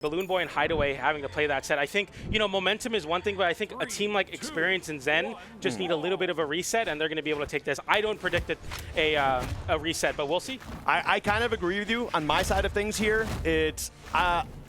BalloonBoy and Hideaway having to play that set. I think, momentum is one thing, but I think a team like Experience and Zen just need a little bit of a reset, and they're going to be able to take this. I don't predict a reset, but we'll see. I kind of agree with you on my side of things here. It's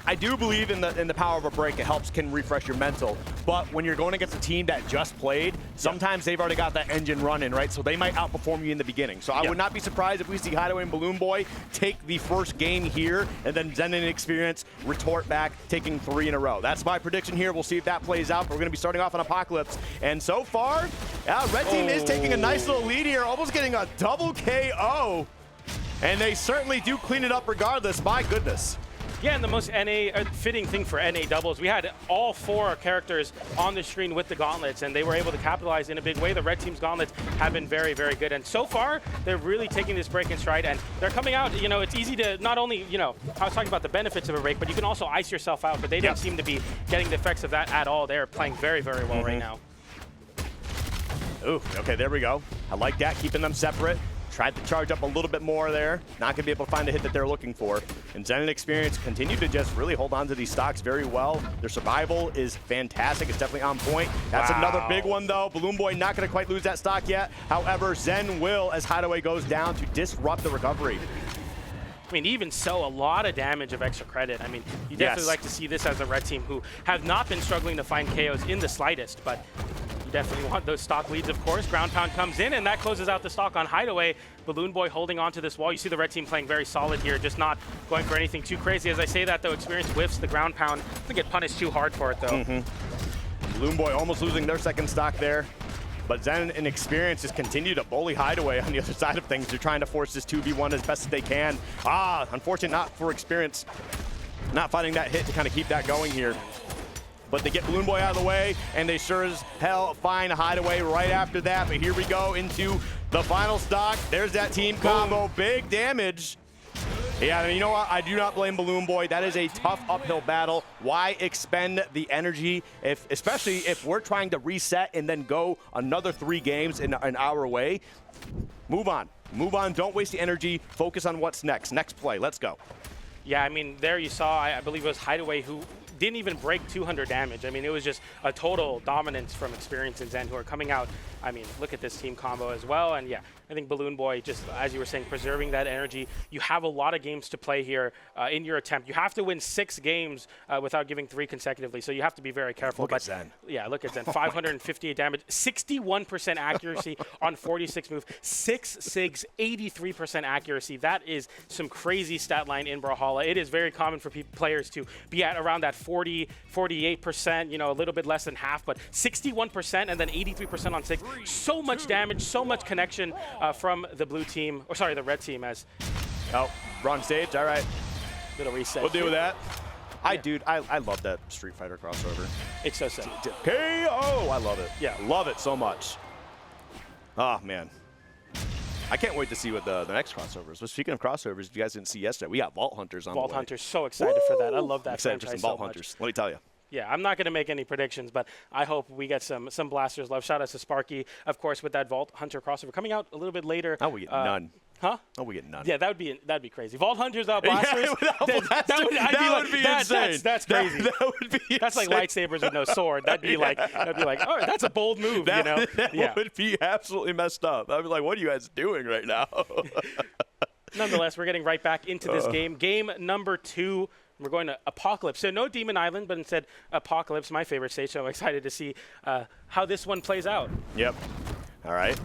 I do believe in the power of a break. It can refresh your mental. But when you're going against a team that just played, sometimes they've already got that engine running, right? So they might outperform you in the beginning. So I would not be surprised if we see Hideaway and BalloonBoy take the first game here, and then Zen and Experience retort back, taking 3 in a row. That's my prediction here. We'll see if that plays out. But we're going to be starting off on Apocalypse. And so far, Red Team is taking a nice little lead here, almost getting a double KO. And they certainly do clean it up regardless. My goodness. Yeah, and the most fitting thing for NA doubles, we had all 4 characters on the screen with the gauntlets, and they were able to capitalize in a big way. The red team's gauntlets have been very, very good. And so far, they're really taking this break in stride, and they're coming out, it's easy to not only, I was talking about the benefits of a break, but you can also ice yourself out, but they don't seem to be getting the effects of that at all. They're playing very, very well right now. Ooh, okay, there we go. I like that, keeping them separate. Tried to charge up a little bit more there. Not going to be able to find the hit that they're looking for. And Zen and Experience continue to just really hold on to these stocks very well. Their survival is fantastic. It's definitely on point. That's another big one, though. BalloonBoy not going to quite lose that stock yet. However, Zen will, as Hideaway goes down, to disrupt the recovery. I mean, even so, a lot of damage of extra credit. I mean, you definitely like to see this as a red team who have not been struggling to find KOs in the slightest, but you definitely want those stock leads, of course. Ground Pound comes in, and that closes out the stock on Hideaway. BalloonBoy holding onto this wall. You see the red team playing very solid here, just not going for anything too crazy. As I say that, though, Experience whiffs the Ground Pound. I think get punished too hard for it, though. BalloonBoy almost losing their second stock there. But Zen and Experience just continue to bully Hideaway on the other side of things. They're trying to force this 2v1 as best as they can. Unfortunate not for Experience. Not finding that hit to kind of keep that going here. But they get BalloonBoy out of the way, and they sure as hell find Hideaway right after that. But here we go into the final stock. There's that team combo. Big damage. Yeah, you know what? I do not blame BalloonBoy. That is a tough uphill battle. Why expend the energy, especially if we're trying to reset and then go another 3 games in an hour away? Move on. Move on. Don't waste the energy. Focus on what's next. Next play. Let's go. Yeah, I mean, there you saw, I believe it was Hideaway who didn't even break 200 damage. I mean, it was just a total dominance from Experience and Zen who are coming out. I mean, look at this team combo as well. And yeah, I think BalloonBoy, just as you were saying, preserving that energy. You have a lot of games to play here in your attempt. You have to win 6 games without giving 3 consecutively, so you have to be very careful. Look at Zen. Yeah, look at Zen. 558 damage, 61% accuracy on 46 move, 6 SIGs, 83% accuracy. That is some crazy stat line in Brawlhalla. It is very common for players to be at around that 40, 48%, a little bit less than half, but 61% and then 83% on 6. So much damage, so much connection from the blue team, or sorry, the red team as. Oh, wrong stage, all right. Little reset. We'll deal with that. I love that Street Fighter crossover. It's so sick. KO! I love it. Yeah. Love it so much. Oh, man. I can't wait to see what the next crossover is. But speaking of crossovers, if you guys didn't see yesterday, we got Vault Hunters on Vault the way. Hunters, so excited for that. I love that excited for some Vault Hunters. Let me tell you. Yeah, I'm not going to make any predictions, but I hope we get some blasters love. Shout out to Sparky, of course, with that Vault Hunter crossover coming out a little bit later. Oh, we get none. Huh? Oh, we get none. Yeah, that'd be crazy. Vault Hunters blasters. Yeah, that would be insane. That's crazy. That would be insane. That's like lightsabers with no sword. That'd be like, oh, that's a bold move. That would be absolutely messed up. I'd be like, what are you guys doing right now? Nonetheless, we're getting right back into this game. Game number 2. We're going to Apocalypse. So no Demon Island, but instead Apocalypse, my favorite stage. So I'm excited to see how this one plays out. Yep. All right.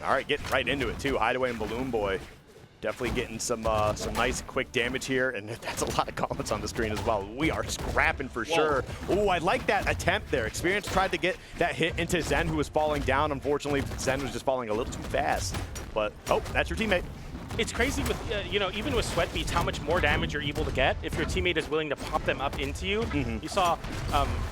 All right, getting right into it, too. Hideaway and BalloonBoy definitely getting some nice, quick damage here. And that's a lot of comments on the screen as well. We are scrapping for sure. Oh, I like that attempt there. Experience tried to get that hit into Zen, who was falling down. Unfortunately, Zen was just falling a little too fast. But, oh, that's your teammate. It's crazy with, even with sweat beats, how much more damage you're able to get if your teammate is willing to pop them up into you. You saw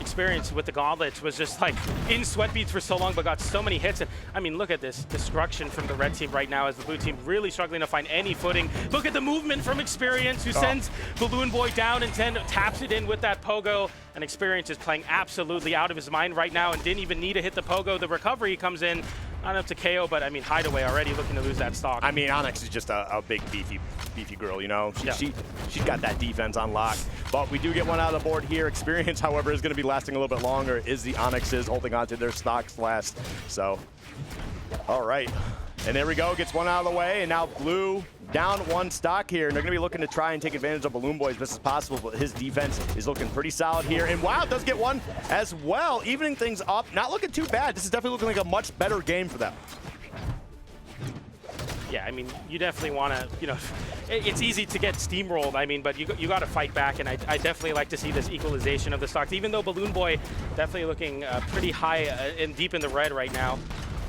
Experience with the gauntlets was just like in sweat beats for so long, but got so many hits. And I mean, look at this destruction from the red team right now as the blue team really struggling to find any footing. Look at the movement from Experience, who sends BalloonBoy down and then taps it in with that pogo. And Experience is playing absolutely out of his mind right now and didn't even need to hit the pogo. The recovery comes in. Not enough to KO, but I mean, Hideaway already looking to lose that stock. I mean, Onyx is just a big, beefy girl, you know? She's got that defense on lock. But we do get one out of the board here. Experience, however, is going to be lasting a little bit longer. Is the Onyxes holding on to their stocks last. So, all right. And there we go. Gets one out of the way. And now Blue down one stock here. And they're going to be looking to try and take advantage of BalloonBoy as best as possible. But his defense is looking pretty solid here. And wow, does get one as well. Evening things up. Not looking too bad. This is definitely looking like a much better game for them. Yeah, I mean, you definitely want to, you know, it's easy to get steamrolled, I mean, but you got to fight back, and I definitely like to see this equalization of the stocks, even though BalloonBoy definitely looking pretty high and deep in the red right now.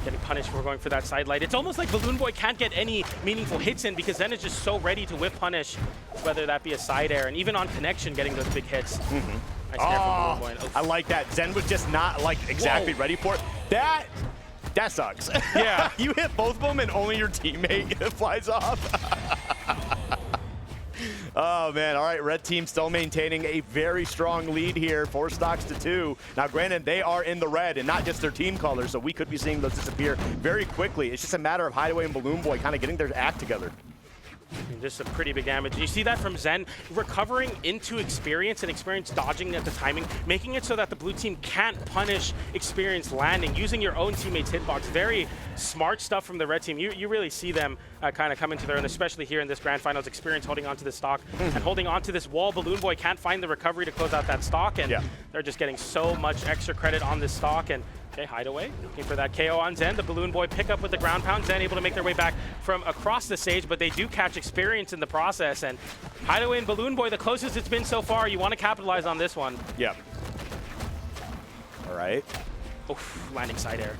Getting punished for going for that side light. It's almost like BalloonBoy can't get any meaningful hits in because Zen is just so ready to whip punish, whether that be a side air, and even on connection getting those big hits. Nice there from BalloonBoy. I like that. Zen was just not like exactly ready for it. That sucks. Yeah. You hit both of them and only your teammate flies off. Oh, man. All right, red team still maintaining a very strong lead here, 4 stocks to 2. Now, granted, they are in the red and not just their team colors, so we could be seeing those disappear very quickly. It's just a matter of Hideaway and BalloonBoy kind of getting their act together. And just some pretty big damage. You see that from Zen recovering into Experience and Experience dodging at the timing, making it so that the blue team can't punish Experience landing, using your own teammate's hitbox. Very smart stuff from the red team. You really see them kind of come into their own, especially here in this grand finals. Experience holding onto the stock and holding onto this wall. BalloonBoy can't find the recovery to close out that stock, and they're just getting so much extra credit on this stock. And okay, Hideaway looking for that KO on Zen. The BalloonBoy pick up with the ground pound. Zen able to make their way back from across the stage, but they do catch Experience in the process. And Hideaway and BalloonBoy, the closest it's been so far. You want to capitalize on this one. Yep. All right. Oof, landing side air.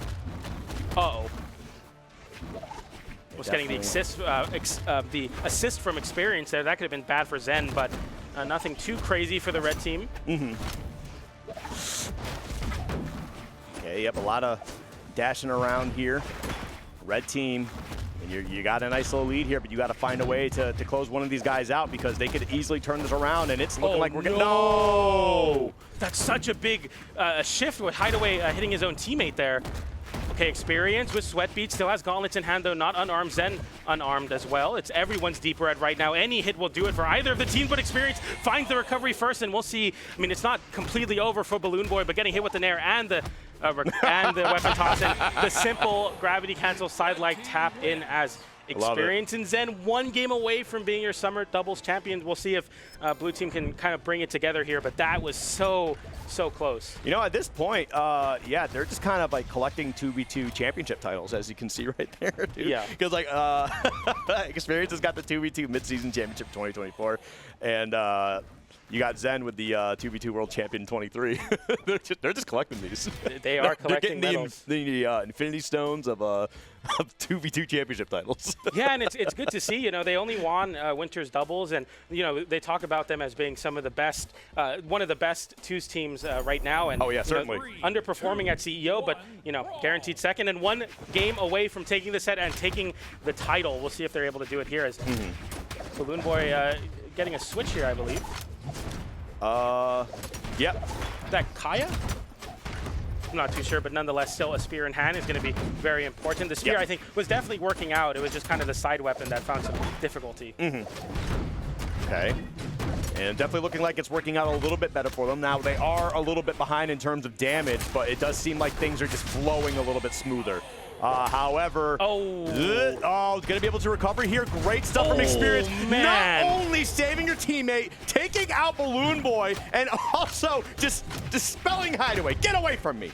Uh-oh. Was getting the assist from Experience there. That could have been bad for Zen, but nothing too crazy for the red team. Okay, yep, a lot of dashing around here. Red team, and you got a nice little lead here, but you got to find a way to close one of these guys out because they could easily turn this around, and it's looking like we're getting... No! That's such a big shift with Hideaway hitting his own teammate there. Okay, Experience with Sweatbeat still has gauntlets in hand, though not unarmed. Zen unarmed as well. It's everyone's deep red right now. Any hit will do it for either of the teams, but Experience finds the recovery first, and we'll see. I mean, it's not completely over for BalloonBoy, but getting hit with the nair and the weapon toss, and the simple gravity cancel side like tap in as Experience and Zen 1 game away from being your summer doubles champions. We'll see if blue team can kind of bring it together here, but that was so close. You know, at this point, yeah, they're just kind of like collecting 2v2 championship titles, as you can see right there, dude. Yeah. Because like Experience has got the 2v2 midseason championship 2024, and you got Zen with the 2v2 World Champion 23. they're just collecting these. They are collecting medals. The Infinity Stones of 2v2 championship titles. Yeah, and it's good to see. You know, they only won Winter's doubles, and you know they talk about them as being some of the best, one of the best twos teams right now. And oh yeah, certainly underperforming at CEO, but you know, guaranteed second and 1 game away from taking the set and taking the title. We'll see if they're able to do it here. As BalloonBoy getting a switch here, I believe. Yep. Is that Kaya? I'm not too sure, but nonetheless, still a spear in hand is going to be very important. The spear, I think, was definitely working out. It was just kind of the side weapon that found some difficulty. Okay. And definitely looking like it's working out a little bit better for them. Now, they are a little bit behind in terms of damage, but it does seem like things are just flowing a little bit smoother. However, going to be able to recover here. Great stuff from Experience. Man. Not only saving your teammate, taking out BalloonBoy, and also just dispelling Hideaway. Get away from me.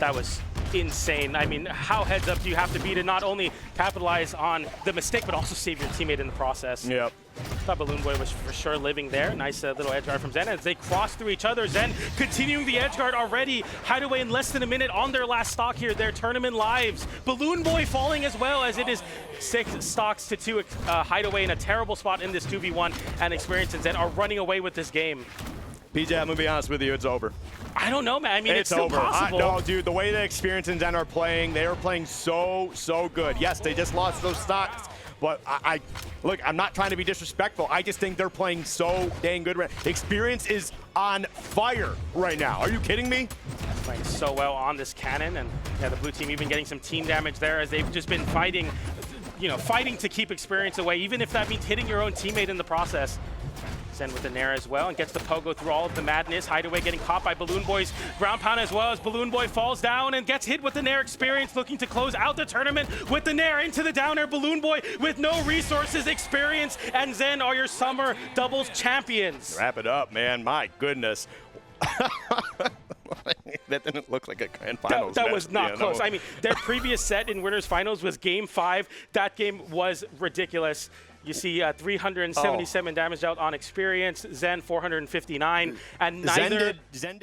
That was insane. I mean, how heads up do you have to be to not only capitalize on the mistake, but also save your teammate in the process? Yep. Thought BalloonBoy was for sure living there. Nice little edge guard from Zen as they cross through each other. Zen continuing the edge guard already. Hideaway in less than a minute on their last stock here. Their tournament lives. BalloonBoy falling as well as it is 6 stocks to 2. Hideaway in a terrible spot in this 2v1, and Experience and Zen are running away with this game. PJ, I'm going to be honest with you, it's over. I don't know, man. I mean, it's still over. possible. No, dude, the way that Experience and Zen are playing, they are playing so good. Yes, they just lost those stocks, but look, I'm not trying to be disrespectful. I just think they're playing so dang good. Experience is on fire right now. Are you kidding me? Playing so well on this cannon, and yeah, the blue team even getting some team damage there as they've just been fighting, fighting to keep experience away, even if that means hitting your own teammate in the process. Zen with the Nair as well and gets the pogo through all of the madness. Hideaway getting caught by BalloonBoy's ground pound as well as BalloonBoy falls down and gets hit with the Nair experience, looking to close out the tournament with the Nair into the down air. BalloonBoy with no resources, experience, and Zen are your summer doubles champions. Wrap it up, man. My goodness. That didn't look like a grand finals. That was not close. No. I mean, their previous set in winners finals was game 5. That game was ridiculous. You see 377 damage out on experience, Zen 459, and neither... Zen did